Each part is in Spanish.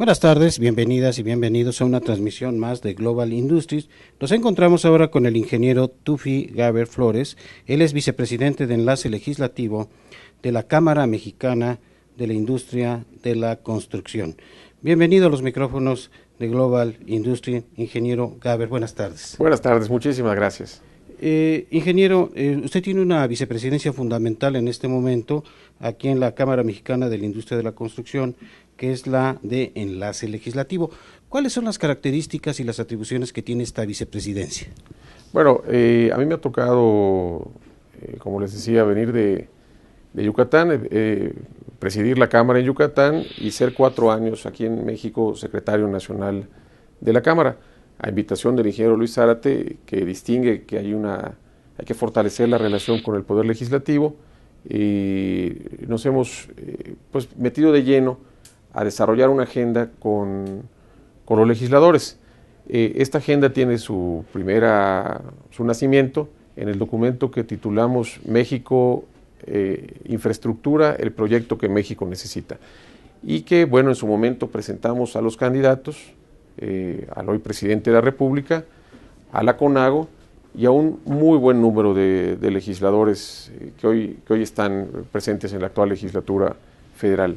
Buenas tardes, bienvenidas y bienvenidos a una transmisión más de Global Industries. Nos encontramos ahora con el ingeniero Tufi Gaber Flores. Él es vicepresidente de Enlace Legislativo de la Cámara Mexicana de la Industria de la Construcción. Bienvenido a los micrófonos de Global Industries, ingeniero Gaber. Buenas tardes. Buenas tardes, muchísimas gracias. Ingeniero, usted tiene una vicepresidencia fundamental en este momento aquí en la Cámara Mexicana de la Industria de la Construcción, que es la de Enlace Legislativo. ¿Cuáles son las características y las atribuciones que tiene esta vicepresidencia? Bueno, a mí me ha tocado, como les decía, venir de Yucatán, presidir la Cámara en Yucatán y ser 4 años aquí en México secretario nacional de la Cámara, a invitación del ingeniero Luis Zárate, que distingue que hay que fortalecer la relación con el Poder Legislativo, y nos hemos metido de lleno a desarrollar una agenda con los legisladores. Esta agenda tiene su nacimiento en el documento que titulamos México Infraestructura, el proyecto que México necesita, y que, bueno, en su momento presentamos a los candidatos, al hoy presidente de la República, a la CONAGO y a un muy buen número de legisladores que hoy están presentes en la actual legislatura federal.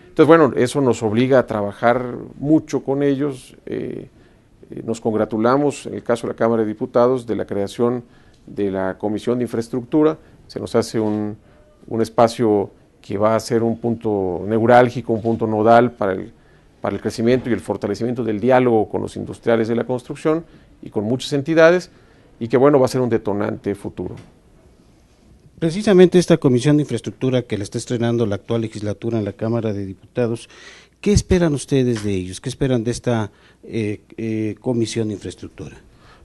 Entonces, bueno, eso nos obliga a trabajar mucho con ellos. Nos congratulamos, en el caso de la Cámara de Diputados, de la creación de la Comisión de Infraestructura. Se nos hace un espacio que va a ser un punto neurálgico, un punto nodal para el crecimiento y el fortalecimiento del diálogo con los industriales de la construcción y con muchas entidades, y que, bueno, va a ser un detonante futuro. Precisamente esta Comisión de Infraestructura que le está estrenando la actual legislatura en la Cámara de Diputados, ¿qué esperan ustedes de ellos? ¿Qué esperan de esta Comisión de Infraestructura?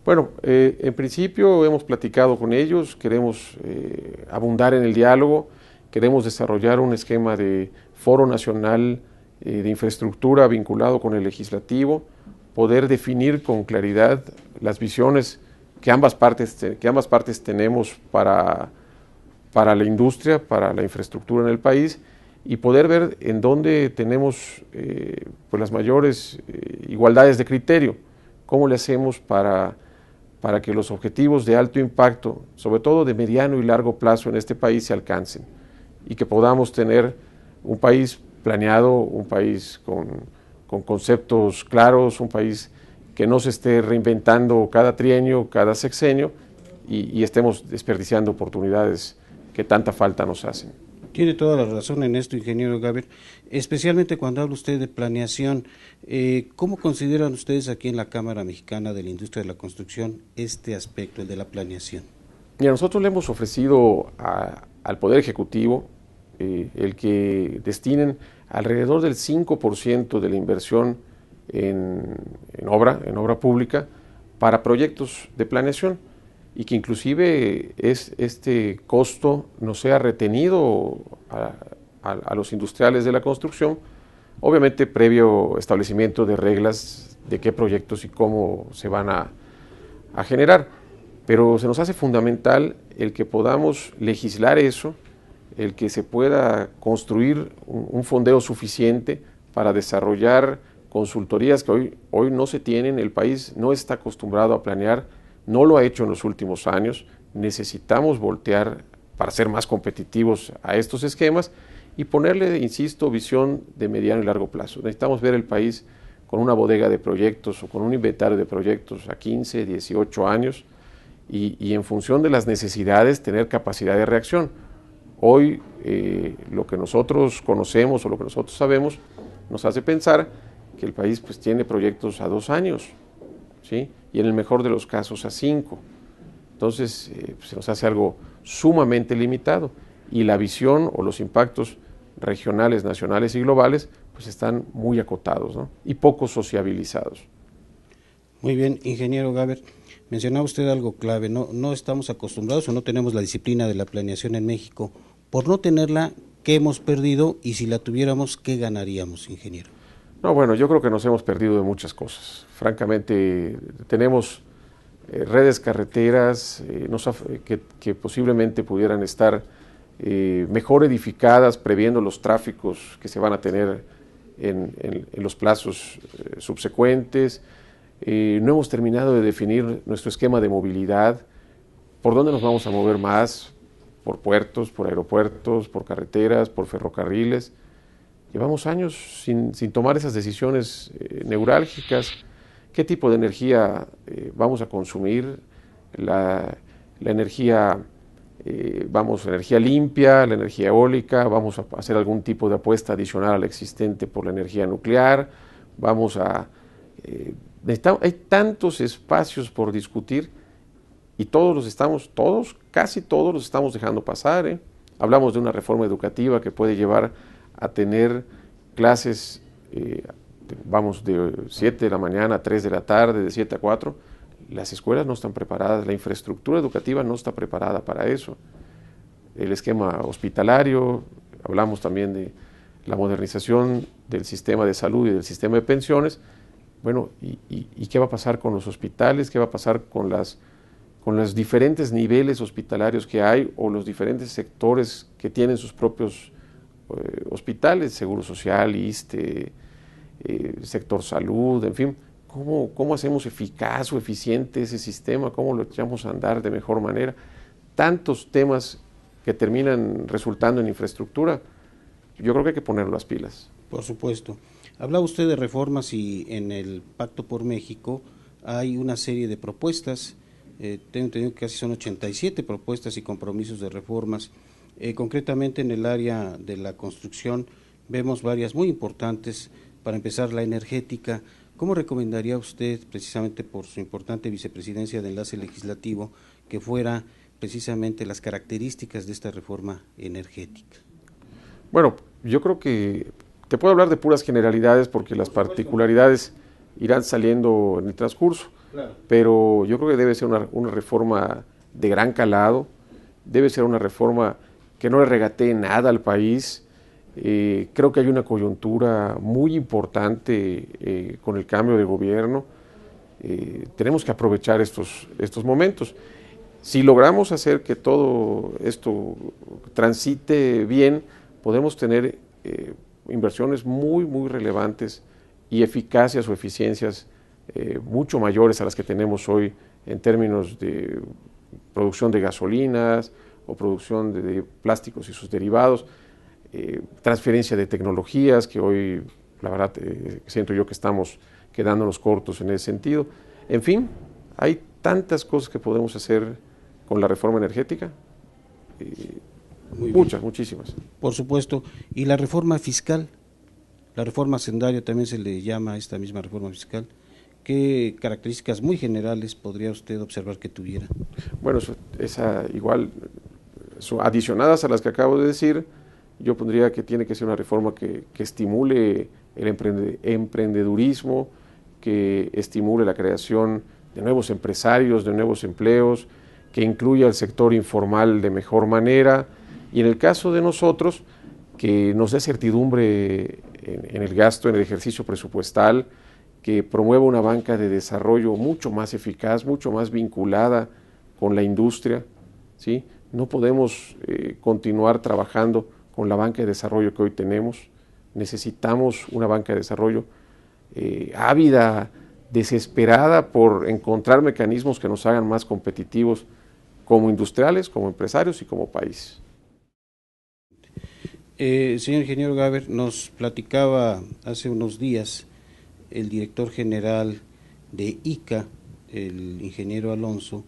Bueno, en principio hemos platicado con ellos, queremos abundar en el diálogo, queremos desarrollar un esquema de foro nacional de infraestructura vinculado con el legislativo, poder definir con claridad las visiones que ambas partes tenemos para la industria, para la infraestructura en el país, y poder ver en dónde tenemos las mayores igualdades de criterio, cómo le hacemos para que los objetivos de alto impacto, sobre todo de mediano y largo plazo en este país, se alcancen, y que podamos tener un país planeado, un país con conceptos claros, un país que no se esté reinventando cada trienio, cada sexenio, y estemos desperdiciando oportunidades que tanta falta nos hacen. Tiene toda la razón en esto, ingeniero Gaber, especialmente cuando habla usted de planeación. ¿Cómo consideran ustedes aquí en la Cámara Mexicana de la Industria de la Construcción este aspecto, el de la planeación? Mira, nosotros le hemos ofrecido al Poder Ejecutivo el que destinen alrededor del 5% de la inversión en obra pública para proyectos de planeación, y que inclusive este costo no sea retenido a los industriales de la construcción, obviamente previo establecimiento de reglas de qué proyectos y cómo se van a generar. Pero se nos hace fundamental el que podamos legislar eso, el que se pueda construir un fondeo suficiente para desarrollar consultorías que hoy no se tienen. El país no está acostumbrado a planear, no lo ha hecho en los últimos años. Necesitamos voltear para ser más competitivos a estos esquemas y ponerle, insisto, visión de mediano y largo plazo. Necesitamos ver el país con una bodega de proyectos o con un inventario de proyectos a 15, 18 años y en función de las necesidades tener capacidad de reacción. Hoy lo que nosotros conocemos o lo que nosotros sabemos nos hace pensar que el país tiene proyectos a 2 años, ¿sí? Y en el mejor de los casos a 5. Entonces se nos hace algo sumamente limitado, y la visión o los impactos regionales, nacionales y globales están muy acotados, ¿no? Y poco sociabilizados. Muy bien, ingeniero Gaber, mencionaba usted algo clave, no estamos acostumbrados o no tenemos la disciplina de la planeación en México. Por no tenerla, ¿qué hemos perdido? Y si la tuviéramos, ¿qué ganaríamos, ingeniero? No, bueno, yo creo que nos hemos perdido de muchas cosas. Francamente, tenemos redes carreteras que posiblemente pudieran estar mejor edificadas, previendo los tráficos que se van a tener en los plazos subsecuentes. No hemos terminado de definir nuestro esquema de movilidad, por dónde nos vamos a mover más, por puertos, por aeropuertos, por carreteras, por ferrocarriles. Llevamos años sin tomar esas decisiones neurálgicas. ¿Qué tipo de energía vamos a consumir? La energía, energía limpia, la energía eólica, vamos a hacer algún tipo de apuesta adicional a la existente por la energía nuclear, hay tantos espacios por discutir y casi todos los estamos dejando pasar. Hablamos de una reforma educativa que puede llevar a tener clases, de 7 de la mañana a 3 de la tarde, de 7 a 4. Las escuelas no están preparadas, la infraestructura educativa no está preparada para eso. El esquema hospitalario, hablamos también de la modernización del sistema de salud y del sistema de pensiones. Bueno, ¿y qué va a pasar con los hospitales? ¿Qué va a pasar con los diferentes niveles hospitalarios que hay o los diferentes sectores que tienen sus propios hospitales, Seguro Social, ISSSTE, sector salud, en fin? ¿Cómo hacemos eficaz o eficiente ese sistema? ¿Cómo lo echamos a andar de mejor manera? Tantos temas que terminan resultando en infraestructura. Yo creo que hay que poner las pilas. Por supuesto. Hablaba usted de reformas y en el Pacto por México hay una serie de propuestas. Tengo entendido que casi son 87 propuestas y compromisos de reformas. Concretamente en el área de la construcción vemos varias muy importantes. Para empezar, la energética. ¿Cómo recomendaría usted, precisamente por su importante vicepresidencia de enlace legislativo, que fuera precisamente las características de esta reforma energética? Bueno, yo creo que te puedo hablar de puras generalidades porque las particularidades irán saliendo en el transcurso, claro. Pero yo creo que debe ser una reforma de gran calado, debe ser una reforma que no le regatee nada al país. Creo que hay una coyuntura muy importante con el cambio de gobierno. Tenemos que aprovechar estos momentos. Si logramos hacer que todo esto transite bien, podemos tener inversiones muy, muy relevantes y eficacias o eficiencias mucho mayores a las que tenemos hoy en términos de producción de gasolinas o producción de plásticos y sus derivados, transferencia de tecnologías, que hoy, la verdad, siento yo que estamos quedándonos cortos en ese sentido. En fin, hay tantas cosas que podemos hacer con la reforma energética, muchísimas. Por supuesto. ¿Y la reforma fiscal? La reforma hacendaria también se le llama a esta misma reforma fiscal. ¿Qué características muy generales podría usted observar que tuviera? Bueno, adicionadas a las que acabo de decir, yo pondría que tiene que ser una reforma que estimule el emprendedurismo, que estimule la creación de nuevos empresarios, de nuevos empleos, que incluya el sector informal de mejor manera, y en el caso de nosotros, que nos dé certidumbre en el gasto, en el ejercicio presupuestal, que promueva una banca de desarrollo mucho más eficaz, mucho más vinculada con la industria, ¿sí? No podemos continuar trabajando con la banca de desarrollo que hoy tenemos. Necesitamos una banca de desarrollo ávida, desesperada por encontrar mecanismos que nos hagan más competitivos como industriales, como empresarios y como país. Señor ingeniero Gaber, nos platicaba hace unos días el director general de ICA, el ingeniero Alonso,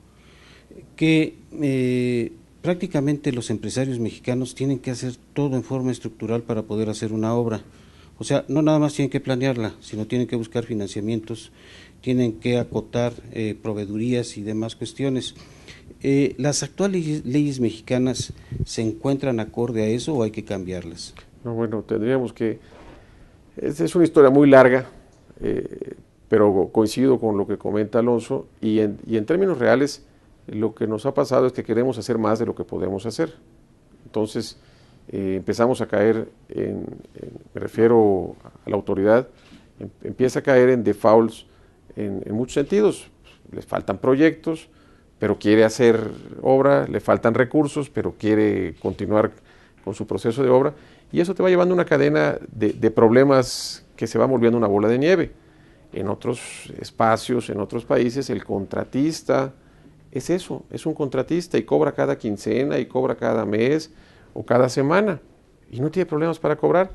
que prácticamente los empresarios mexicanos tienen que hacer todo en forma estructural para poder hacer una obra. O sea, no nada más tienen que planearla, sino tienen que buscar financiamientos, tienen que acotar proveedurías y demás cuestiones. ¿Las actuales leyes mexicanas se encuentran acorde a eso o hay que cambiarlas? No, bueno, tendríamos que... Es una historia muy larga, pero coincido con lo que comenta Alonso, y en términos reales lo que nos ha pasado es que queremos hacer más de lo que podemos hacer. Entonces empezamos a caer me refiero a la autoridad, empieza a caer en defaults en muchos sentidos. Les faltan proyectos, pero quiere hacer obra, le faltan recursos, pero quiere continuar con su proceso de obra, y eso te va llevando una cadena de problemas que se va volviendo una bola de nieve. En otros espacios, en otros países, el contratista es eso, es un contratista y cobra cada quincena y cobra cada mes o cada semana y no tiene problemas para cobrar.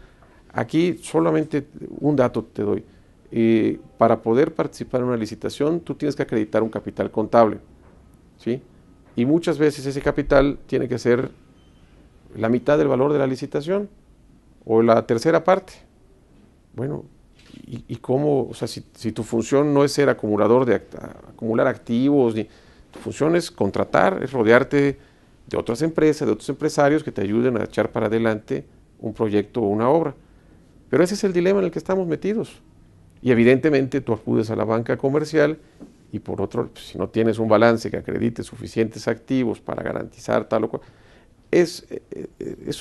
Aquí solamente un dato te doy. Para poder participar en una licitación, tú tienes que acreditar un capital contable, ¿sí? Y muchas veces ese capital tiene que ser la mitad del valor de la licitación o la tercera parte. Bueno, ¿y cómo? O sea, si tu función no es ser acumulador acumular activos, tu función es contratar, es rodearte de otras empresas, de otros empresarios que te ayuden a echar para adelante un proyecto o una obra. Pero ese es el dilema en el que estamos metidos. Y evidentemente tú acudes a la banca comercial y por otro, pues, si no tienes un balance que acredite suficientes activos para garantizar tal o cual, es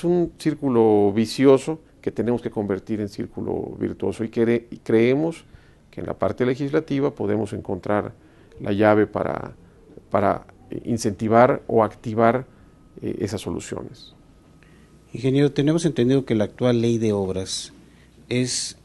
un círculo vicioso que tenemos que convertir en círculo virtuoso y creemos que en la parte legislativa podemos encontrar la llave para incentivar o activar esas soluciones. Ingeniero, tenemos entendido que la actual ley de obras es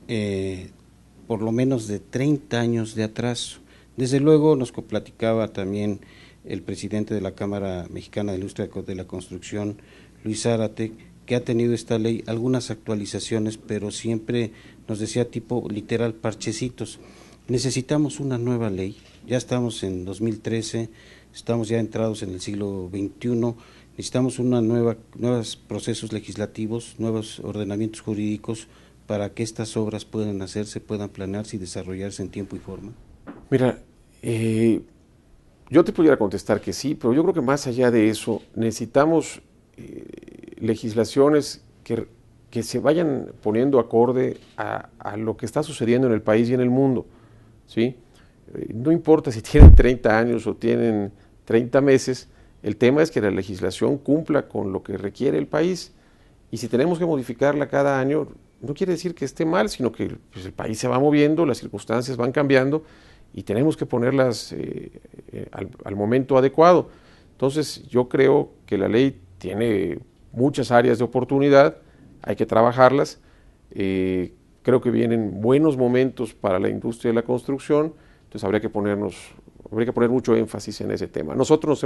por lo menos de 30 años de atraso. Desde luego nos platicaba también el presidente de la Cámara Mexicana de Industria de la Construcción, Luis Zárate, que ha tenido esta ley algunas actualizaciones, pero siempre nos decía tipo literal parchecitos. Necesitamos una nueva ley, ya estamos en 2013, estamos ya entrados en el siglo XXI, necesitamos nuevos procesos legislativos, nuevos ordenamientos jurídicos para que estas obras puedan hacerse, puedan planearse y desarrollarse en tiempo y forma. Mira, yo te pudiera contestar que sí, pero yo creo que más allá de eso necesitamos legislaciones que se vayan poniendo acorde a lo que está sucediendo en el país y en el mundo, ¿sí? No importa si tienen 30 años o tienen 30 meses, el tema es que la legislación cumpla con lo que requiere el país, y si tenemos que modificarla cada año, no quiere decir que esté mal, sino que pues, el país se va moviendo, las circunstancias van cambiando y tenemos que ponerlas al momento adecuado. Entonces yo creo que la ley tiene muchas áreas de oportunidad, hay que trabajarlas. Creo que vienen buenos momentos para la industria de la construcción, entonces habría que poner mucho énfasis en ese tema. Nosotros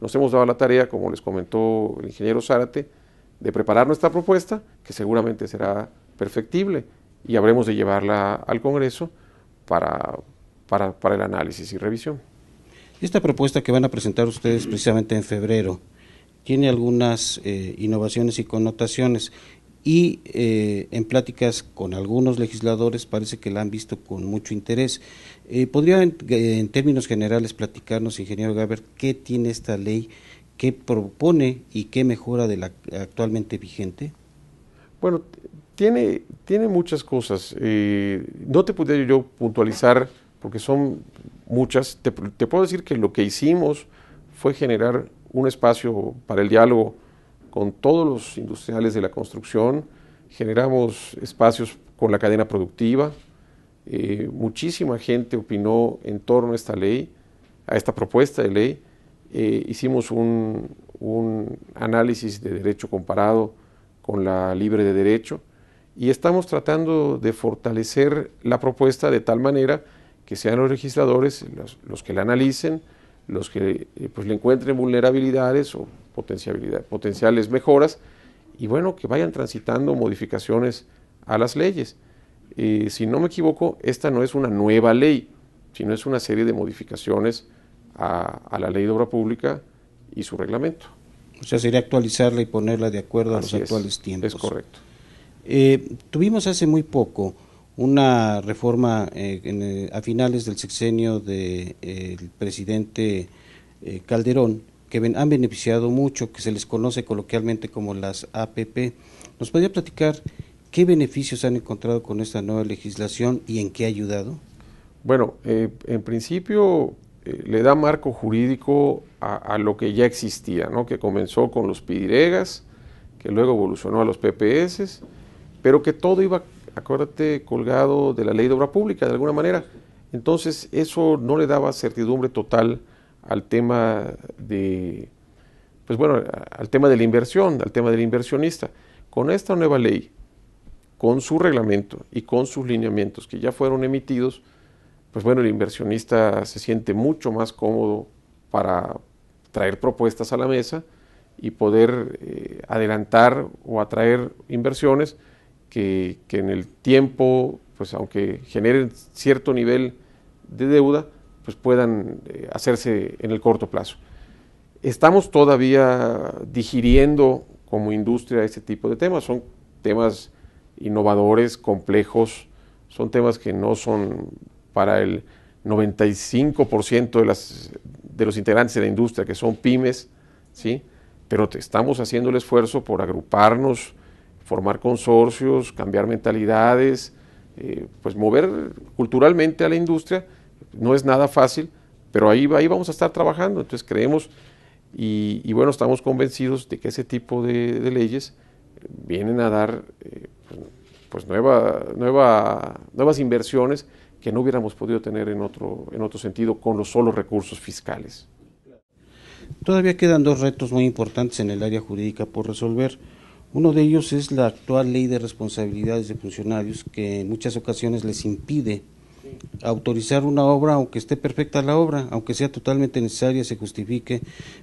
nos hemos dado la tarea, como les comentó el ingeniero Zárate, de preparar nuestra propuesta, que seguramente será perfectible, y habremos de llevarla al Congreso para el análisis y revisión. Esta propuesta que van a presentar ustedes precisamente en febrero tiene algunas innovaciones y connotaciones y en pláticas con algunos legisladores parece que la han visto con mucho interés. ¿Podría en términos generales platicarnos, ingeniero Gaber, qué tiene esta ley, qué propone y qué mejora de la actualmente vigente? Bueno, tiene muchas cosas. No te pudiera yo puntualizar porque son muchas. Te puedo decir que lo que hicimos fue generar un espacio para el diálogo con todos los industriales de la construcción, generamos espacios con la cadena productiva, muchísima gente opinó en torno a esta ley, a esta propuesta de ley, hicimos un análisis de derecho comparado con la libre de derecho y estamos tratando de fortalecer la propuesta de tal manera que sean los legisladores los que la analicen, los que pues le encuentren vulnerabilidades o potenciales mejoras y bueno, que vayan transitando modificaciones a las leyes. Si no me equivoco, esta no es una nueva ley, sino es una serie de modificaciones a la ley de obra pública y su reglamento. O sea, sería actualizarla y ponerla de acuerdo a los actuales tiempos. Es correcto. Tuvimos hace muy poco una reforma a finales del sexenio del presidente Calderón, que han beneficiado mucho, que se les conoce coloquialmente como las APP. ¿Nos podría platicar qué beneficios han encontrado con esta nueva legislación y en qué ha ayudado? Bueno, en principio le da marco jurídico a lo que ya existía, ¿no? Que comenzó con los PIDIREGAS, que luego evolucionó a los PPS, pero que todo iba, acuérdate, colgado de la ley de obra pública de alguna manera. Entonces eso no le daba certidumbre total al tema de pues bueno, al tema de la inversión, al tema del inversionista. Con esta nueva ley, con su reglamento y con sus lineamientos que ya fueron emitidos, pues bueno, el inversionista se siente mucho más cómodo para traer propuestas a la mesa y poder adelantar o atraer inversiones que en el tiempo, pues aunque generen cierto nivel de deuda, pues puedan hacerse en el corto plazo. Estamos todavía digiriendo como industria este tipo de temas, son temas innovadores, complejos, son temas que no son para el 95% de los integrantes de la industria, que son pymes, ¿sí? Pero estamos haciendo el esfuerzo por agruparnos, formar consorcios, cambiar mentalidades, pues mover culturalmente a la industria. No es nada fácil, pero ahí vamos a estar trabajando. Entonces creemos y bueno, estamos convencidos de que ese tipo de leyes vienen a dar pues nuevas inversiones que no hubiéramos podido tener en otro sentido con los solos recursos fiscales. Todavía quedan dos retos muy importantes en el área jurídica por resolver. Uno de ellos es la actual ley de responsabilidades de funcionarios, que en muchas ocasiones les impide autorizar una obra, aunque esté perfecta la obra, aunque sea totalmente necesaria, se justifique,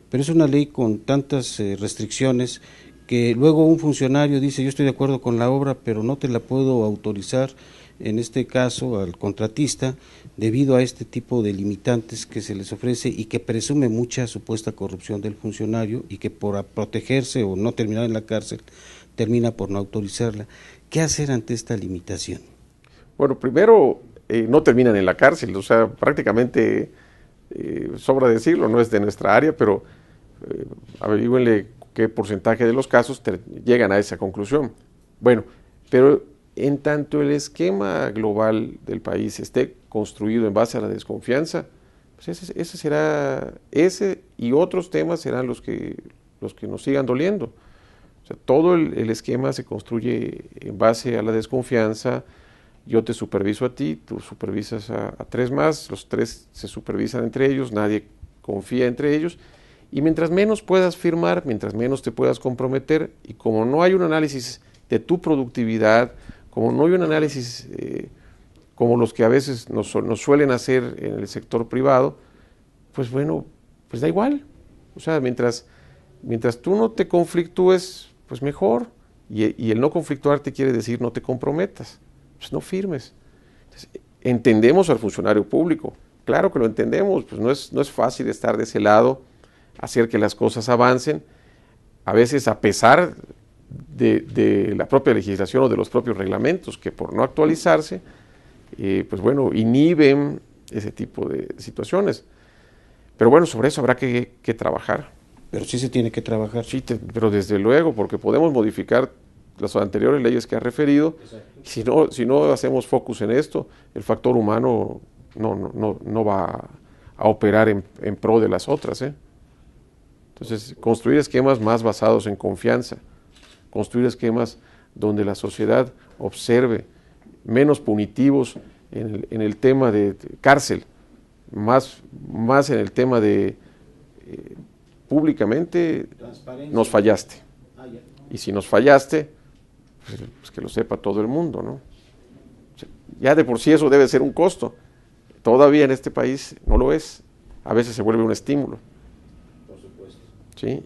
pero es una ley con tantas restricciones que luego un funcionario dice: yo estoy de acuerdo con la obra, pero no te la puedo autorizar, en este caso al contratista, debido a este tipo de limitantes que se les ofrece y que presume mucha supuesta corrupción del funcionario y que por protegerse o no terminar en la cárcel termina por no autorizarla. ¿Qué hacer ante esta limitación? Bueno, primero, no terminan en la cárcel, o sea, prácticamente, sobra decirlo, no es de nuestra área, pero averígüenle qué porcentaje de los casos llegan a esa conclusión. Bueno, pero en tanto el esquema global del país esté construido en base a la desconfianza, pues ese y otros temas serán los que nos sigan doliendo. O sea, todo el esquema se construye en base a la desconfianza. Yo te superviso a ti, tú supervisas a tres más, los tres se supervisan entre ellos, nadie confía entre ellos, y mientras menos puedas firmar, mientras menos te puedas comprometer, y como no hay un análisis de tu productividad, como no hay un análisis como los que a veces nos suelen hacer en el sector privado, pues bueno, pues da igual. O sea, mientras tú no te conflictúes, pues mejor, y el no conflictuarte quiere decir no te comprometas. Pues no firmes. Entonces, entendemos al funcionario público, claro que lo entendemos, pues no es fácil estar de ese lado, hacer que las cosas avancen, a veces a pesar de la propia legislación o de los propios reglamentos, que por no actualizarse, pues bueno, inhiben ese tipo de situaciones. Pero bueno, sobre eso habrá que trabajar. Pero sí se tiene que trabajar. Sí, pero desde luego, porque podemos modificar las anteriores leyes que ha referido. Si no hacemos focus en esto, el factor humano no va a operar en pro de las otras. Entonces, construir esquemas más basados en confianza, construir esquemas donde la sociedad observe, menos punitivos en el tema de cárcel, más en el tema de públicamente nos fallaste. Y si nos fallaste, pues que lo sepa todo el mundo, ¿no? O sea, ya de por sí eso debe ser un costo. Todavía en este país no lo es. A veces se vuelve un estímulo. Por supuesto. ¿Sí?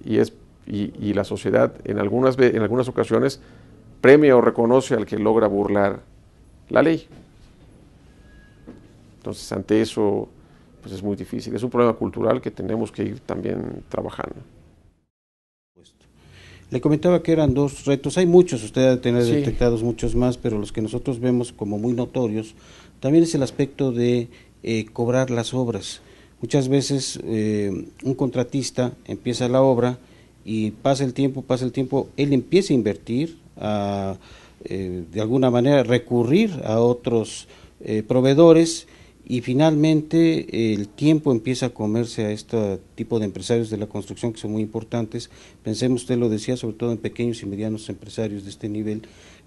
Y la sociedad en algunas ocasiones premia o reconoce al que logra burlar la ley. Entonces, ante eso, pues es muy difícil. Es un problema cultural que tenemos que ir también trabajando. Le comentaba que eran dos retos, hay muchos, usted debe tener Sí. detectados muchos más, pero los que nosotros vemos como muy notorios, también es el aspecto de cobrar las obras. Muchas veces un contratista empieza la obra y pasa el tiempo, él empieza a invertir, de alguna manera recurrir a otros proveedores, y finalmente el tiempo empieza a comerse a este tipo de empresarios de la construcción, que son muy importantes. Pensemos, usted lo decía, sobre todo en pequeños y medianos empresarios de este nivel,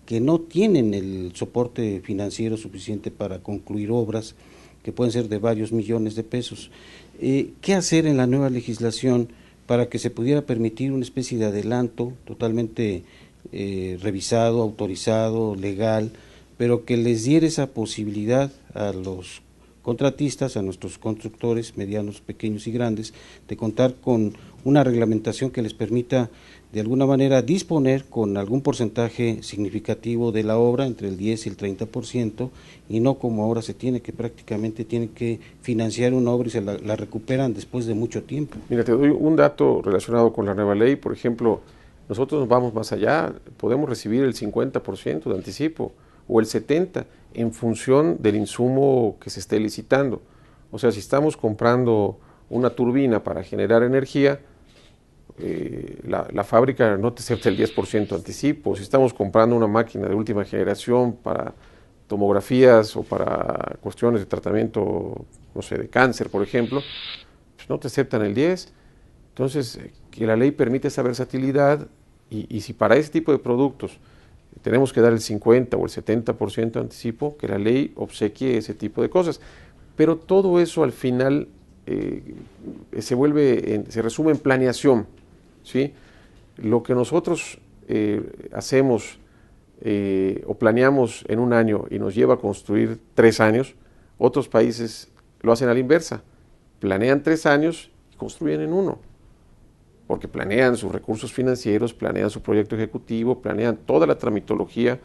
que no tienen el soporte financiero suficiente para concluir obras que pueden ser de varios millones de pesos. ¿Qué hacer en la nueva legislación para que se pudiera permitir una especie de adelanto totalmente revisado, autorizado, legal, pero que les diera esa posibilidad a los contratistas, a nuestros constructores medianos, pequeños y grandes, de contar con una reglamentación que les permita de alguna manera disponer con algún porcentaje significativo de la obra, entre el 10 y el 30%, y no como ahora se tiene, que prácticamente tienen que financiar una obra y se la recuperan después de mucho tiempo. Mira, te doy un dato relacionado con la nueva ley. Por ejemplo, nosotros nos vamos más allá, podemos recibir el 50% de anticipo o el 70% en función del insumo que se esté licitando. O sea, si estamos comprando una turbina para generar energía, la fábrica no te acepta el 10% de anticipo. Si estamos comprando una máquina de última generación para tomografías o para cuestiones de tratamiento, no sé, de cáncer, por ejemplo, pues no te aceptan el 10%. Entonces, que la ley permite esa versatilidad y si para ese tipo de productos tenemos que dar el 50 o el 70% de anticipo, que la ley obsequie ese tipo de cosas. Pero todo eso al final se resume en planeación, ¿sí? Lo que nosotros hacemos o planeamos en un año y nos lleva a construir 3 años, otros países lo hacen a la inversa. Planean 3 años y construyen en 1. Porque planean sus recursos financieros, planean su proyecto ejecutivo, planean toda la tramitología,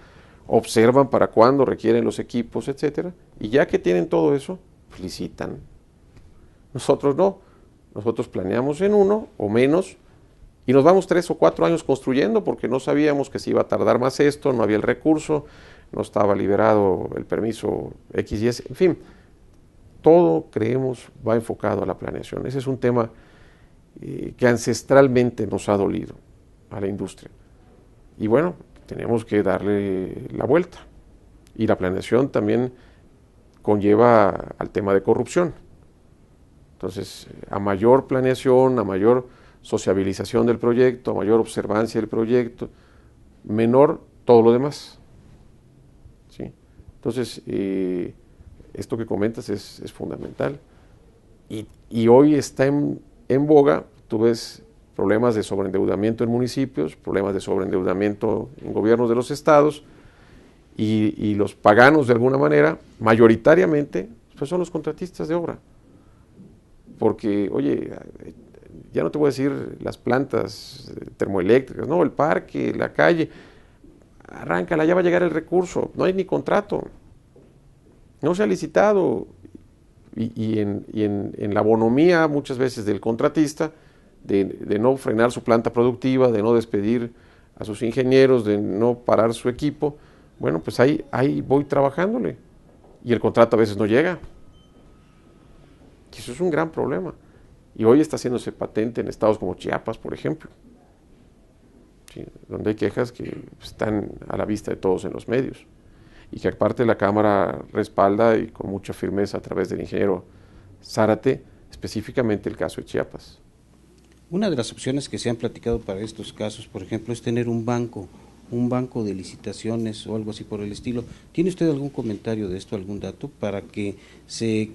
observan para cuándo requieren los equipos, etcétera, y ya que tienen todo eso, pues licitan. Nosotros no, nosotros planeamos en 1 o menos y nos vamos 3 o 4 años construyendo porque no sabíamos que se iba a tardar más esto, no había el recurso, no estaba liberado el permiso X y S, en fin, todo creemos va enfocado a la planeación. Ese es un tema que ancestralmente nos ha dolido a la industria. Y bueno, tenemos que darle la vuelta. Y la planeación también conlleva al tema de corrupción. Entonces, a mayor planeación, a mayor sociabilización del proyecto, a mayor observancia del proyecto, menor todo lo demás. ¿Sí? Entonces, esto que comentas es fundamental. Y hoy está en boga, tú ves problemas de sobreendeudamiento en municipios, problemas de sobreendeudamiento en gobiernos de los estados, y los paganos de alguna manera, mayoritariamente, pues son los contratistas de obra. Porque, oye, ya no te voy a decir las plantas termoeléctricas, no, el parque, la calle, arráncala, ya va a llegar el recurso, no hay ni contrato, no se ha licitado. Y en la bonomía muchas veces del contratista, de no frenar su planta productiva, de no despedir a sus ingenieros, de no parar su equipo, bueno, pues ahí voy trabajándole. Y el contrato a veces no llega. Y eso es un gran problema. Y hoy está haciéndose patente en estados como Chiapas, por ejemplo, ¿sí? Donde hay quejas que están a la vista de todos en los medios. Y que aparte la Cámara respalda y con mucha firmeza a través del ingeniero Zárate, específicamente el caso de Chiapas. Una de las opciones que se han platicado para estos casos, por ejemplo, es tener un banco de licitaciones o algo así por el estilo. ¿Tiene usted algún comentario de esto, algún dato, para que se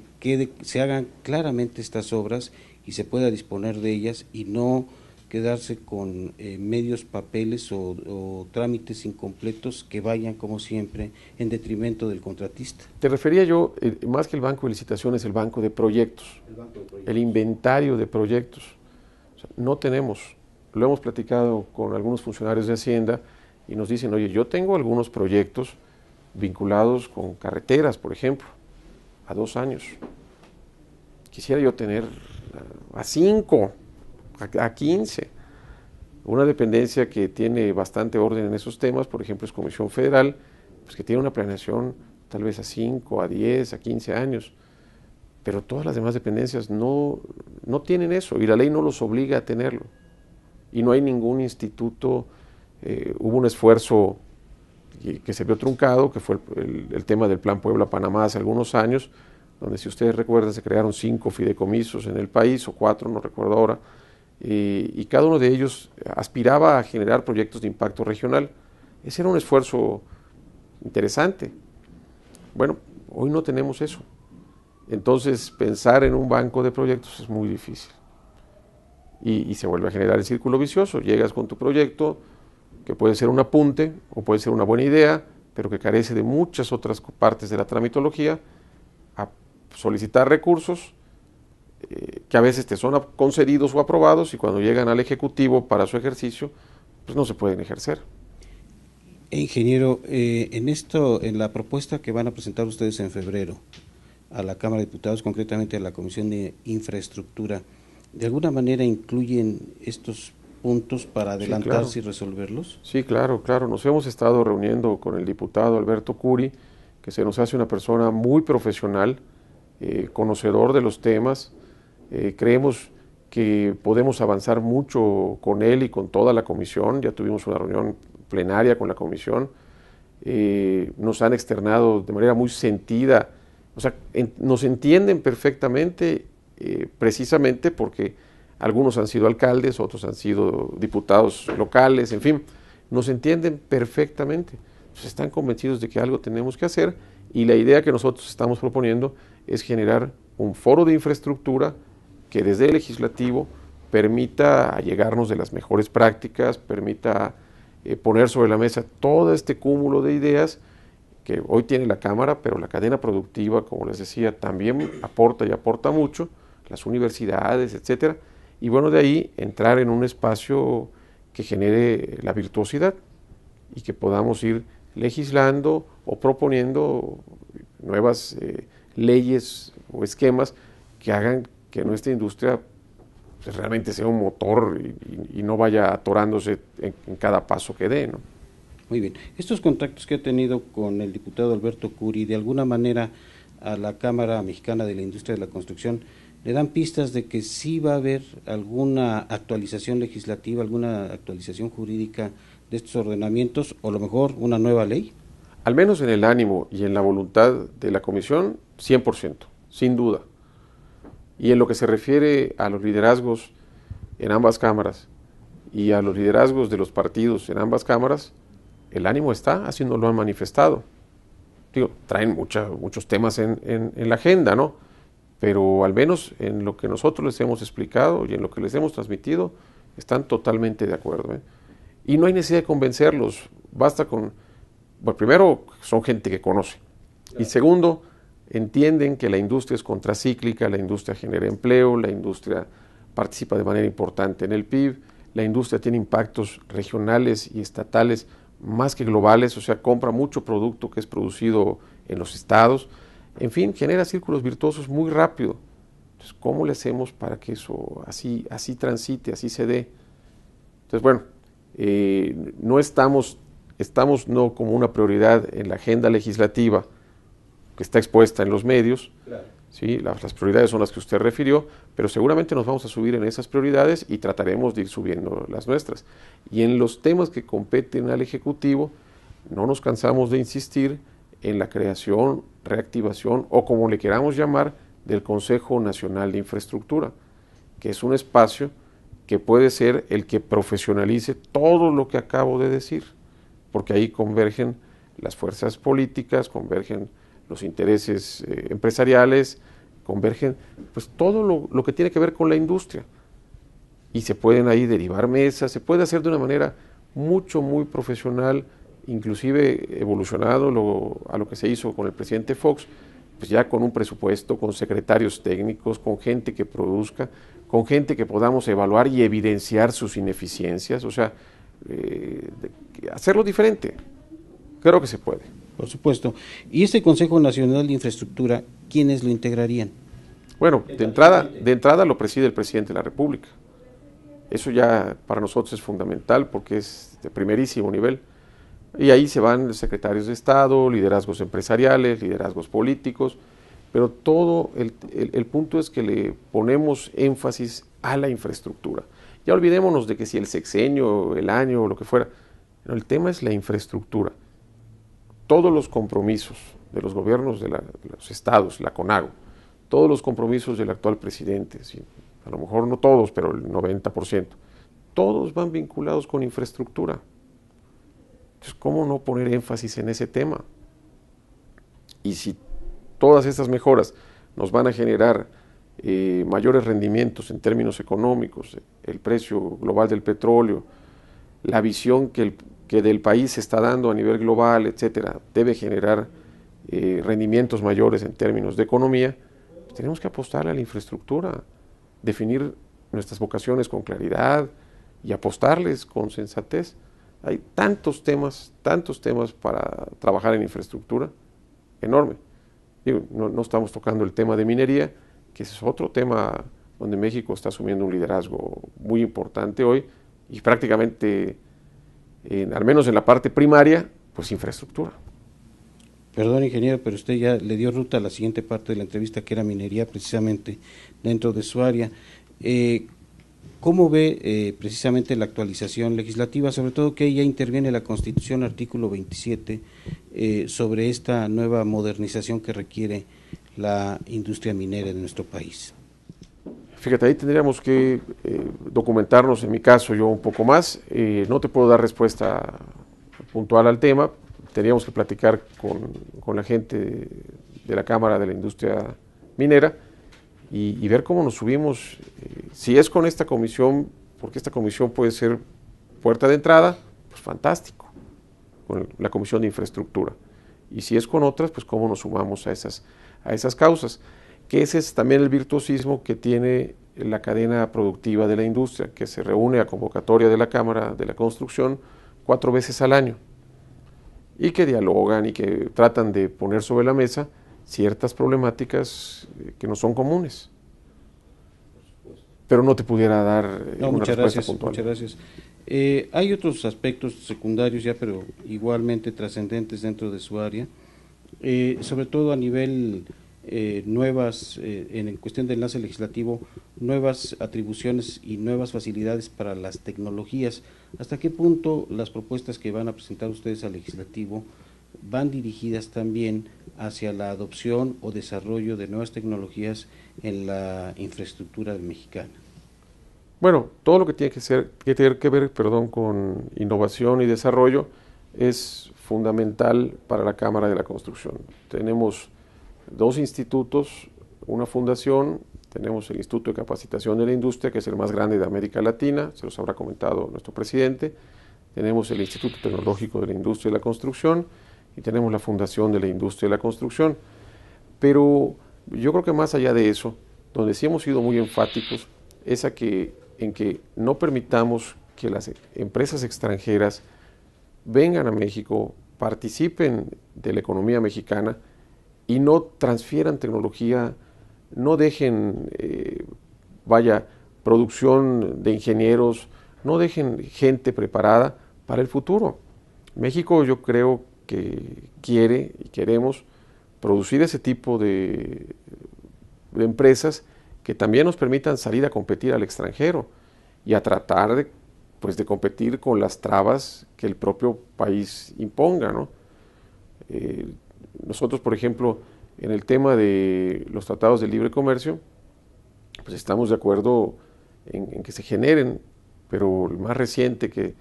hagan claramente estas obras y se pueda disponer de ellas y no quedarse con medios papeles o trámites incompletos que vayan, como siempre, en detrimento del contratista? Te refería yo, más que el banco de licitaciones, el banco de proyectos, el inventario de proyectos. O sea, no tenemos, lo hemos platicado con algunos funcionarios de Hacienda y nos dicen, oye, yo tengo algunos proyectos vinculados con carreteras, por ejemplo, a 2 años. Quisiera yo tener a 5, a 15. Una dependencia que tiene bastante orden en esos temas, por ejemplo, es Comisión Federal, pues que tiene una planeación tal vez a 5, a 10, a 15 años, pero todas las demás dependencias no tienen eso y la ley no los obliga a tenerlo. Y no hay ningún instituto, hubo un esfuerzo que se vio truncado, que fue el tema del Plan Puebla-Panamá hace algunos años, donde si ustedes recuerdan se crearon 5 fideicomisos en el país, o 4, no recuerdo ahora, y cada uno de ellos aspiraba a generar proyectos de impacto regional. Ese era un esfuerzo interesante. Bueno, hoy no tenemos eso. Entonces, pensar en un banco de proyectos es muy difícil. y se vuelve a generar el círculo vicioso. Llegas con tu proyecto, que puede ser un apunte o puede ser una buena idea, pero que carece de muchas otras partes de la tramitología, a solicitar recursos que a veces te son concedidos o aprobados y cuando llegan al Ejecutivo para su ejercicio, pues no se pueden ejercer. Ingeniero, en la propuesta que van a presentar ustedes en febrero a la Cámara de Diputados, concretamente a la Comisión de Infraestructura, ¿de alguna manera incluyen estos puntos para adelantarse y resolverlos? Sí, claro. Nos hemos estado reuniendo con el diputado Alberto Curi, que se nos hace una persona muy profesional, conocedor de los temas. Creemos que podemos avanzar mucho con él y con toda la comisión. Ya tuvimos una reunión plenaria con la comisión. Nos han externado de manera muy sentida, o sea, nos entienden perfectamente, precisamente porque algunos han sido alcaldes, otros han sido diputados locales, en fin, nos entienden perfectamente. Entonces están convencidos de que algo tenemos que hacer y la idea que nosotros estamos proponiendo es generar un foro de infraestructura que desde el legislativo permita allegarnos de las mejores prácticas, permita poner sobre la mesa todo este cúmulo de ideas que hoy tiene la Cámara, pero la cadena productiva, como les decía, también aporta y aporta mucho, las universidades, etcétera, y bueno, de ahí entrar en un espacio que genere la virtuosidad y que podamos ir legislando o proponiendo nuevas leyes o esquemas que hagan que nuestra industria pues, realmente sea un motor y no vaya atorándose en cada paso que dé, ¿no? Muy bien. Estos contactos que ha tenido con el diputado Alberto Curi, de alguna manera a la Cámara Mexicana de la Industria de la Construcción, ¿le dan pistas de que sí va a haber alguna actualización legislativa, alguna actualización jurídica de estos ordenamientos o a lo mejor una nueva ley? Al menos en el ánimo y en la voluntad de la Comisión, 100%, sin duda. Y en lo que se refiere a los liderazgos en ambas cámaras y a los liderazgos de los partidos en ambas cámaras, el ánimo está, así nos lo han manifestado. Digo, traen muchos temas en la agenda, ¿no? Pero al menos en lo que nosotros les hemos explicado y en lo que les hemos transmitido, están totalmente de acuerdo, ¿eh? Y no hay necesidad de convencerlos, basta con, bueno, primero, son gente que conoce, y segundo, entienden que la industria es contracíclica, la industria genera empleo, la industria participa de manera importante en el PIB, la industria tiene impactos regionales y estatales más que globales, o sea, compra mucho producto que es producido en los estados, en fin, genera círculos virtuosos muy rápido. Entonces, ¿cómo le hacemos para que eso así transite, así se dé? Entonces, bueno, no estamos no como una prioridad en la agenda legislativa que está expuesta en los medios, claro. ¿Sí? Las prioridades son las que usted refirió, pero seguramente nos vamos a subir en esas prioridades y trataremos de ir subiendo las nuestras. Y en los temas que competen al Ejecutivo, no nos cansamos de insistir en la creación, reactivación o como le queramos llamar, del Consejo Nacional de Infraestructura, que es un espacio que puede ser el que profesionalice todo lo que acabo de decir, porque ahí convergen las fuerzas políticas, convergen los intereses empresariales, convergen pues todo lo que tiene que ver con la industria. Y se pueden ahí derivar mesas, se puede hacer de una manera muy profesional, inclusive evolucionado a lo que se hizo con el presidente Fox, pues ya con un presupuesto, con secretarios técnicos, con gente que produzca, con gente que podamos evaluar y evidenciar sus ineficiencias, o sea, hacerlo diferente. Creo que se puede. Por supuesto. ¿Y este Consejo Nacional de Infraestructura, quiénes lo integrarían? Bueno, de entrada lo preside el presidente de la República. Eso ya para nosotros es fundamental porque es de primerísimo nivel. Y ahí se van secretarios de Estado, liderazgos empresariales, liderazgos políticos, pero todo el punto es que le ponemos énfasis a la infraestructura. Ya olvidémonos de que si el sexenio, el año o lo que fuera, no, el tema es la infraestructura. Todos los compromisos de los gobiernos de los estados, la CONAGO, todos los compromisos del actual presidente, ¿sí? A lo mejor no todos, pero el 90%, todos van vinculados con infraestructura. Entonces, ¿cómo no poner énfasis en ese tema? Y si todas estas mejoras nos van a generar mayores rendimientos en términos económicos, el precio global del petróleo, la visión que del país se está dando a nivel global, etcétera, debe generar rendimientos mayores en términos de economía, pues tenemos que apostarle a la infraestructura, definir nuestras vocaciones con claridad y apostarles con sensatez. Hay tantos temas para trabajar en infraestructura, enorme. Digo, no estamos tocando el tema de minería, que es otro tema donde México está asumiendo un liderazgo muy importante hoy, y prácticamente, al menos en la parte primaria, pues infraestructura. Perdón, ingeniero, pero usted ya le dio ruta a la siguiente parte de la entrevista, que era minería, precisamente dentro de su área. ¿Cómo ve precisamente la actualización legislativa, sobre todo que ya interviene la Constitución, artículo 27, sobre esta nueva modernización que requiere la industria minera de nuestro país? Fíjate, ahí tendríamos que documentarnos, en mi caso, yo un poco más. No te puedo dar respuesta puntual al tema. Tendríamos que platicar con la gente de la Cámara de la Industria Minera y ver cómo nos subimos. Si es con esta comisión, porque esta comisión puede ser puerta de entrada, pues fantástico, con la Comisión de Infraestructura. Y si es con otras, pues cómo nos sumamos a esas causas. Que ese es también el virtuosismo que tiene la cadena productiva de la industria, que se reúne a convocatoria de la Cámara de la Construcción 4 veces al año, y que dialogan y que tratan de poner sobre la mesa ciertas problemáticas que no son comunes. Pero no te pudiera dar una respuesta puntual. Muchas gracias. Hay otros aspectos secundarios ya, pero igualmente trascendentes dentro de su área, sobre todo a nivel en cuestión de enlace legislativo, nuevas atribuciones y nuevas facilidades para las tecnologías. ¿Hasta qué punto las propuestas que van a presentar ustedes al legislativo van dirigidas también hacia la adopción o desarrollo de nuevas tecnologías en la infraestructura mexicana? Bueno, todo lo que tiene que ver con innovación y desarrollo es fundamental para la Cámara de la Construcción. Tenemos 2 institutos, una fundación, tenemos el Instituto de Capacitación de la Industria, que es el más grande de América Latina, se los habrá comentado nuestro presidente, tenemos el Instituto Tecnológico de la Industria y la Construcción, y tenemos la Fundación de la Industria y la Construcción. Pero yo creo que más allá de eso, donde sí hemos sido muy enfáticos, es en que no permitamos que las empresas extranjeras vengan a México, participen de la economía mexicana y no transfieran tecnología, no dejen, producción de ingenieros, no dejen gente preparada para el futuro. México, yo creo que quiere y queremos producir ese tipo de empresas que también nos permitan salir a competir al extranjero y a tratar de competir con las trabas que el propio país imponga, ¿no? Nosotros, por ejemplo, en el tema de los tratados de libre comercio, pues estamos de acuerdo en que se generen, pero el más reciente que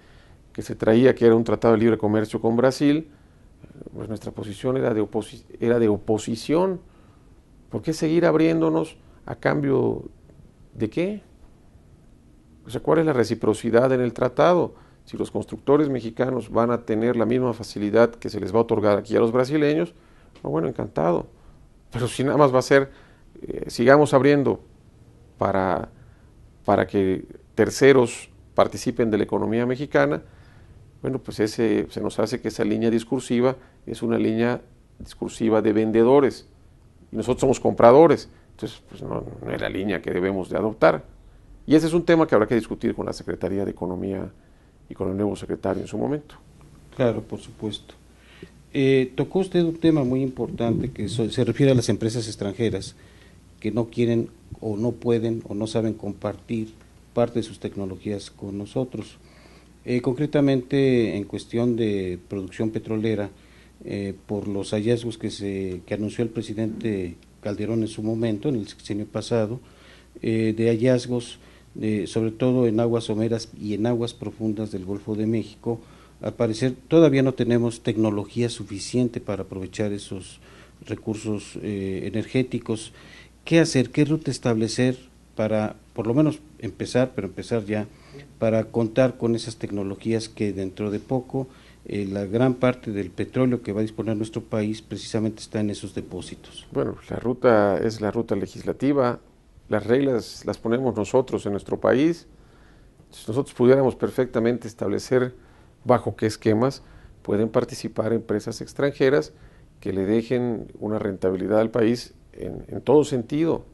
se traía, que era un tratado de libre comercio con Brasil, pues nuestra posición era de oposición. ¿Por qué seguir abriéndonos a cambio de qué? O sea, ¿cuál es la reciprocidad en el tratado? Si los constructores mexicanos van a tener la misma facilidad que se les va a otorgar aquí a los brasileños, bueno, encantado. Pero si nada más va a ser, sigamos abriendo para que terceros participen de la economía mexicana, bueno, pues se nos hace que esa línea discursiva es una línea discursiva de vendedores y nosotros somos compradores. Entonces, pues no es la línea que debemos de adoptar. Y ese es un tema que habrá que discutir con la Secretaría de Economía y con el nuevo secretario en su momento. Claro, por supuesto. Tocó usted un tema muy importante que se refiere a las empresas extranjeras que no quieren o no pueden o no saben compartir parte de sus tecnologías con nosotros. Concretamente en cuestión de producción petrolera, por los hallazgos que anunció el presidente Calderón en su momento, en el sexenio pasado, de hallazgos sobre todo en aguas someras y en aguas profundas del Golfo de México. Al parecer todavía no tenemos tecnología suficiente para aprovechar esos recursos energéticos. ¿Qué hacer? ¿Qué ruta establecer para, por lo menos empezar, pero empezar ya, para contar con esas tecnologías que dentro de poco la gran parte del petróleo que va a disponer nuestro país precisamente está en esos depósitos? Bueno, la ruta es la ruta legislativa, las reglas las ponemos nosotros en nuestro país. Si nosotros pudiéramos perfectamente establecer bajo qué esquemas pueden participar empresas extranjeras que le dejen una rentabilidad al país en todo sentido.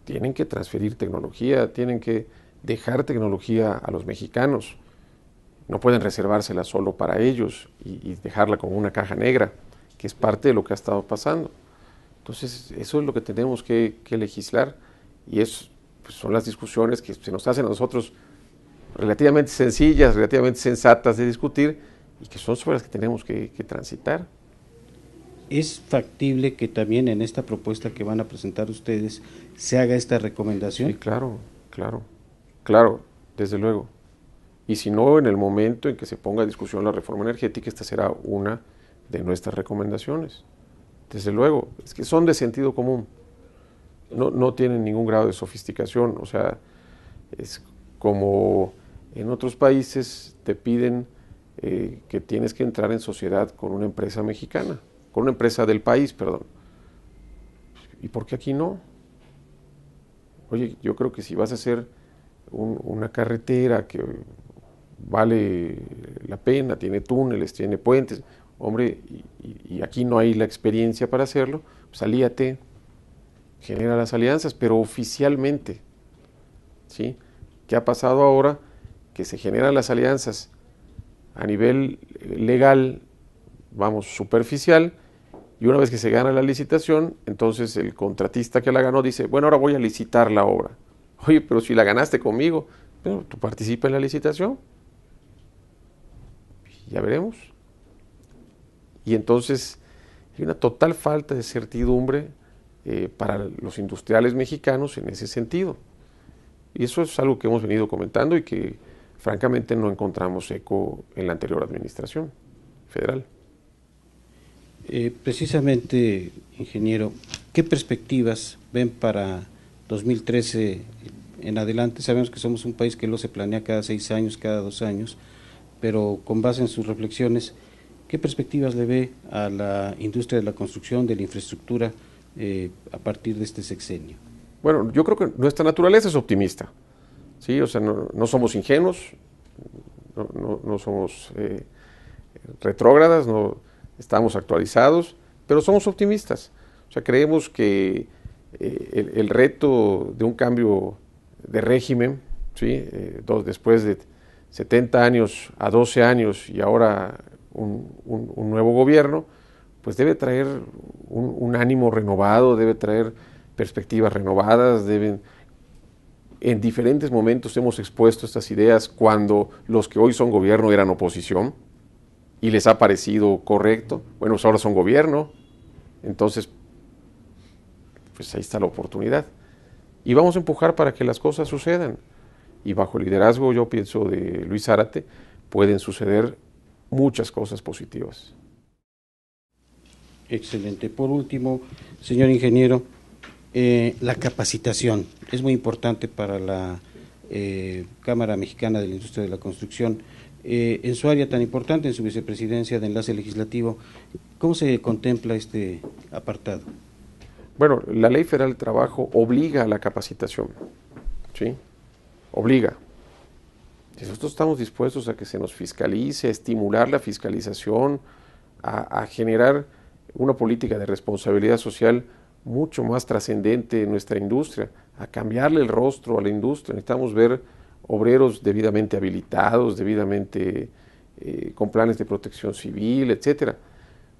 Tienen que transferir tecnología, tienen que dejar tecnología a los mexicanos. No pueden reservársela solo para ellos y dejarla como una caja negra, que es parte de lo que ha estado pasando. Entonces, eso es lo que tenemos que legislar y pues son las discusiones que se nos hacen a nosotros relativamente sencillas, relativamente sensatas de discutir y que son sobre las que tenemos que transitar. ¿Es factible que también en esta propuesta que van a presentar ustedes se haga esta recomendación? Sí, claro, desde luego. Y si no, en el momento en que se ponga a discusión la reforma energética, esta será una de nuestras recomendaciones. Desde luego, es que son de sentido común. No tienen ningún grado de sofisticación. O sea, es como en otros países te piden que tienes que entrar en sociedad con una empresa mexicana, con una empresa del país, perdón. ¿Y por qué aquí no? Oye, yo creo que si vas a hacer una carretera que vale la pena, tiene túneles, tiene puentes, hombre, y aquí no hay la experiencia para hacerlo, pues alíate, genera las alianzas, pero oficialmente, ¿sí? ¿Qué ha pasado ahora? Que se generan las alianzas a nivel legal, vamos, superficial, y una vez que se gana la licitación, entonces el contratista que la ganó dice, bueno, ahora voy a licitar la obra. Oye, pero si la ganaste conmigo, pero tú participa en la licitación. Ya veremos. Y entonces hay una total falta de certidumbre para los industriales mexicanos en ese sentido. Y eso es algo que hemos venido comentando y que francamente no encontramos eco en la anterior administración federal. Precisamente, ingeniero, ¿qué perspectivas ven para 2013 en adelante? Sabemos que somos un país que lo se planea cada 6 años, cada 2 años, pero con base en sus reflexiones, ¿qué perspectivas le ve a la industria de la construcción, de la infraestructura a partir de este sexenio? Bueno, yo creo que nuestra naturaleza es optimista, ¿sí? O sea, no somos ingenuos, no somos retrógradas, no estamos actualizados, pero somos optimistas. O sea, creemos que el reto de un cambio de régimen, ¿sí? Después de 70 años a 12 años y ahora un nuevo gobierno, pues debe traer un ánimo renovado, debe traer perspectivas renovadas, en diferentes momentos hemos expuesto estas ideas cuando los que hoy son gobierno eran oposición y les ha parecido correcto. Bueno, pues ahora son gobierno, entonces pues ahí está la oportunidad. Y vamos a empujar para que las cosas sucedan. Y bajo el liderazgo, yo pienso, de Luis Zárate, pueden suceder muchas cosas positivas. Excelente. Por último, señor ingeniero, la capacitación es muy importante para la Cámara Mexicana de la Industria de la Construcción. En su área tan importante, en su vicepresidencia de Enlace Legislativo, ¿cómo se contempla este apartado? Bueno, la Ley Federal del Trabajo obliga a la capacitación, ¿sí? Obliga. Nosotros estamos dispuestos a que se nos fiscalice, a estimular la fiscalización, a generar una política de responsabilidad social mucho más trascendente en nuestra industria, a cambiarle el rostro a la industria. Necesitamos ver obreros debidamente habilitados, debidamente con planes de protección civil, etcétera.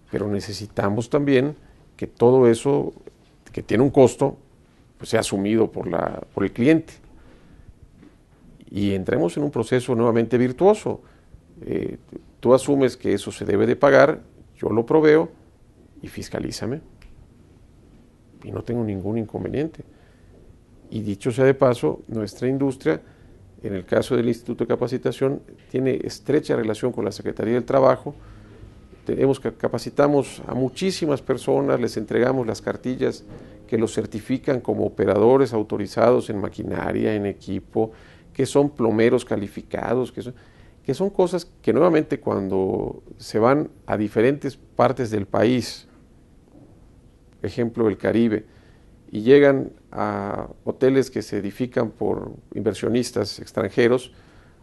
Pero necesitamos también que todo eso, que tiene un costo, pues sea asumido por el cliente. Y entremos en un proceso nuevamente virtuoso. Tú asumes que eso se debe de pagar, yo lo proveo y fiscalízame. Y no tengo ningún inconveniente. Y dicho sea de paso, nuestra industria, en el caso del Instituto de Capacitación, tiene estrecha relación con la Secretaría del Trabajo. Capacitamos a muchísimas personas, les entregamos las cartillas que los certifican como operadores autorizados en maquinaria, en equipo, que son plomeros calificados, que son cosas que nuevamente cuando se van a diferentes partes del país, ejemplo el Caribe, y llegan a hoteles que se edifican por inversionistas extranjeros,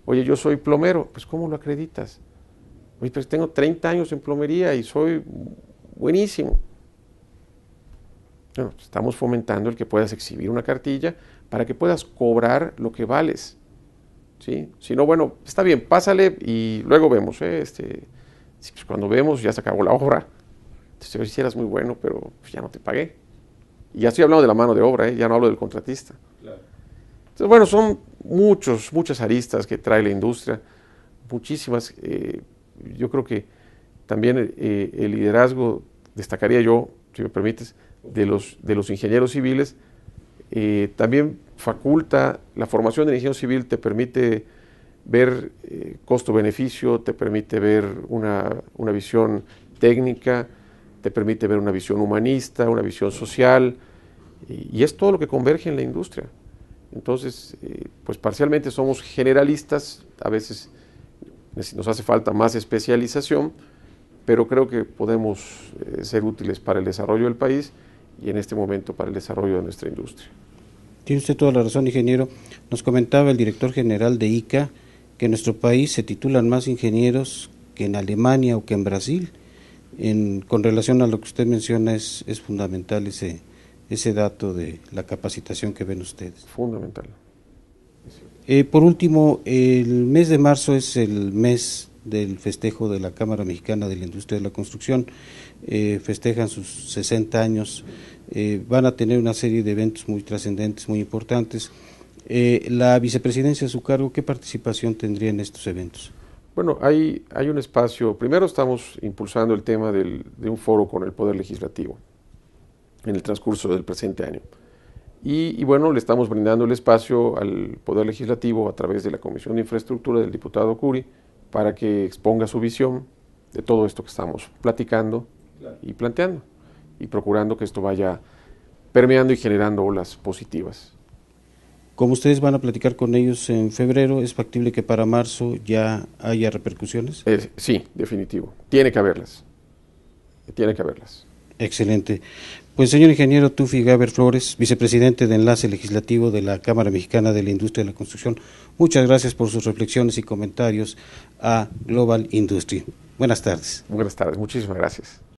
oye, yo soy plomero, pues ¿cómo lo acreditas? Oye, pues tengo 30 años en plomería y soy buenísimo. Bueno, estamos fomentando el que puedas exhibir una cartilla para que puedas cobrar lo que vales. ¿Sí? Si no, bueno, está bien, pásale y luego vemos. Sí, pues cuando vemos ya se acabó la obra. Entonces, si eras muy bueno, pero pues ya no te pagué. Y ya estoy hablando de la mano de obra, ya no hablo del contratista. Claro. Entonces, bueno, son muchas aristas que trae la industria, muchísimas. Yo creo que también el liderazgo, destacaría yo, si me permites, de los ingenieros civiles, también faculta, la formación de ingeniero civil te permite ver costo-beneficio, te permite ver una visión técnica, te permite ver una visión humanista, una visión social, y es todo lo que converge en la industria. Entonces, pues parcialmente somos generalistas, a veces nos hace falta más especialización, pero creo que podemos ser útiles para el desarrollo del país y en este momento para el desarrollo de nuestra industria. Tiene usted toda la razón, ingeniero. Nos comentaba el director general de ICA que en nuestro país se titulan más ingenieros que en Alemania o que en Brasil. Con relación a lo que usted menciona, es fundamental ese dato de la capacitación que ven ustedes. Fundamental. Por último, el mes de marzo es el mes del festejo de la Cámara Mexicana de la Industria de la Construcción. Festejan sus 60 años, van a tener una serie de eventos muy trascendentes, muy importantes. La vicepresidencia a su cargo, ¿qué participación tendría en estos eventos? Bueno, hay un espacio. Primero estamos impulsando el tema de un foro con el Poder Legislativo en el transcurso del presente año. Y bueno, le estamos brindando el espacio al Poder Legislativo a través de la Comisión de Infraestructura del diputado Curi para que exponga su visión de todo esto que estamos platicando y planteando y procurando que esto vaya permeando y generando olas positivas. Como ustedes van a platicar con ellos en febrero, ¿es factible que para marzo ya haya repercusiones? Sí, definitivo. Tiene que haberlas. Tiene que haberlas. Excelente. Pues señor ingeniero Tufi Gaber Flores, vicepresidente de Enlace Legislativo de la Cámara Mexicana de la Industria de la Construcción, muchas gracias por sus reflexiones y comentarios a Global Industry. Buenas tardes. Buenas tardes, muchísimas gracias.